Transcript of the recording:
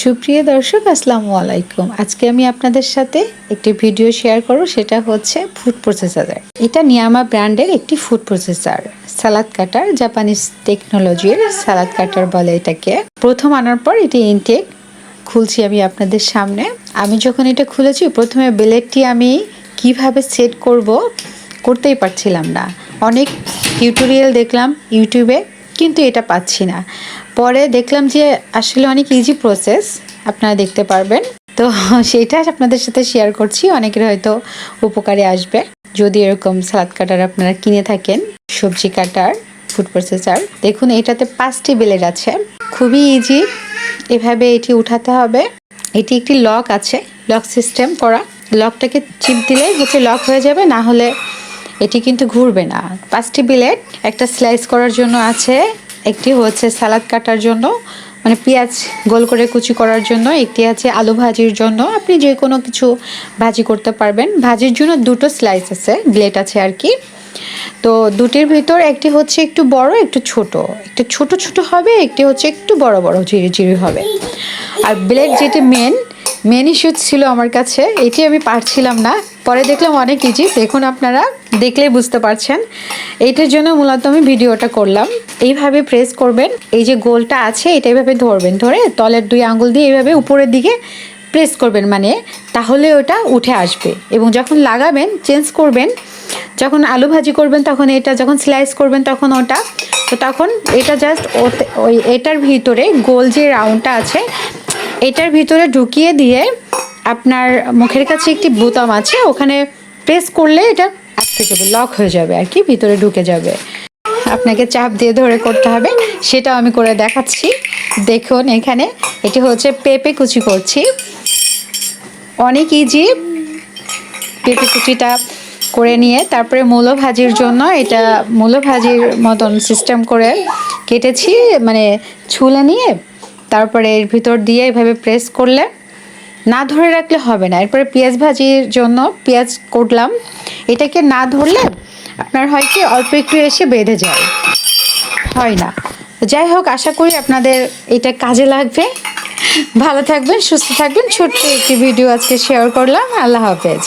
সুপ্রিয় দর্শক আসসালামু আলাইকুম। আজকে আমি আপনাদের সাথে একটি ভিডিও শেয়ার করব, সেটা হচ্ছে ফুড প্রসেসর। এটা নিয়ামা ব্র্যান্ডের একটি ফুড প্রসেসর, সালাদ কাটার, জাপানিজ টেকনোলজির সালাদ কাটার বলে এটাকে। প্রথম আনার পর এটি ইনটেক খুলছি আমি আপনাদের সামনে। আমি যখন এটা খুলেছি প্রথমে ব্লেডটি আমি কিভাবে সেট করতেই পারছিলাম না। অনেক টিউটোরিয়াল দেখলাম ইউটিউবে, কিন্তু এটা পাচ্ছি না। পরে দেখলাম যে আসলে অনেক ইজি প্রসেস, আপনারা দেখতে পারবেন। তো সেটা আপনাদের সাথে শেয়ার করছি, অনেকের হয়তো উপকারে আসবে যদি এরকম সালাদ কাটার আপনারা কিনে থাকেন। সবজি কাটার ফুড প্রসেসর, দেখুন এটাতে 5টি ব্লেড আছে, খুবই ইজি। এভাবে এটি উঠাতে হবে। এটি একটি লক আছে, লক সিস্টেম করা। লকটাকে চিপ দিলেই হচ্ছে লক হয়ে যাবে, না হলে এটি কিন্তু ঘুরবে না। 5টি ব্লেড, একটা স্লাইস করার জন্য আছে, একটি হচ্ছে সালাদ কাটার জন্য মানে পেঁয়াজ গোল করে কুচি করার জন্য, একটি আছে আলু ভাজির জন্য, আপনি যে কোনো কিছু ভাজি করতে পারবেন। ভাজির জন্য দুটো স্লাইস আছে, ব্লেড আছে আর কি। তো দুটির ভিতর একটি হচ্ছে একটু বড়, একটু ছোট। একটু ছোট ছোট হবে, একটি হচ্ছে একটু বড় বড় ঝিরি ঝিরি হবে। আর ব্লেড যেটি মেন ইস্যু ছিল আমার কাছে, এটি আমি পারছিলাম না। পরে দেখলাম অনেক ইজি, দেখুন আপনারা দেখলেই বুঝতে পারছেন। এইটার জন্য মূলত আমি ভিডিওটা করলাম। এইভাবে প্রেস করবেন, এই যে গোলটা আছে এটা এইভাবে ধরবেন, ধরে তলের 2 আঙ্গুল দিয়ে এইভাবে উপরের দিকে প্রেস করবেন, মানে তাহলে ওটা উঠে আসবে। এবং যখন লাগাবেন চেঞ্জ করবেন, যখন আলু ভাজি করবেন তখন এটা, যখন স্লাইস করবেন তখন ওটা, তো তখন এটা জাস্ট ওই এটার ভিতরে গোল যে রাউন্ডটা আছে এটার ভিতরে ঢুকিয়ে দিয়ে আপনার মুখের কাছে একটি বোতাম আছে, ওখানে প্রেস করলে এটা আটকে যাবে, লক হয়ে যাবে আর কি, ভিতরে ঢুকে যাবে। আপনাকে চাপ দিয়ে ধরে করতে হবে, সেটাও আমি করে দেখাচ্ছি। দেখুন এখানে এটি হচ্ছে পেঁপে কুচি করছি, অনেক ইজি। পেঁপে কুচিটা করে নিয়ে তারপরে মূলো ভাজির জন্য এটা মূলো ভাজির মতন সিস্টেম করে কেটেছি, মানে ছুলে নিয়ে তারপরে এর ভিতর দিয়ে এভাবে প্রেস করলে, না ধরে রাখলে হবে না। এরপরে পেঁয়াজ ভাজির জন্য পেঁয়াজ করলাম, এটাকে না ধরলে আপনার হয় কি অল্প একটু এসে বেঁধে যায়, হয় না। যাই হোক, আশা করি আপনাদের এটা কাজে লাগবে। ভালো থাকবেন, সুস্থ থাকবেন। ছোট্ট একটি ভিডিও আজকে শেয়ার করলাম। আল্লাহ হাফেজ।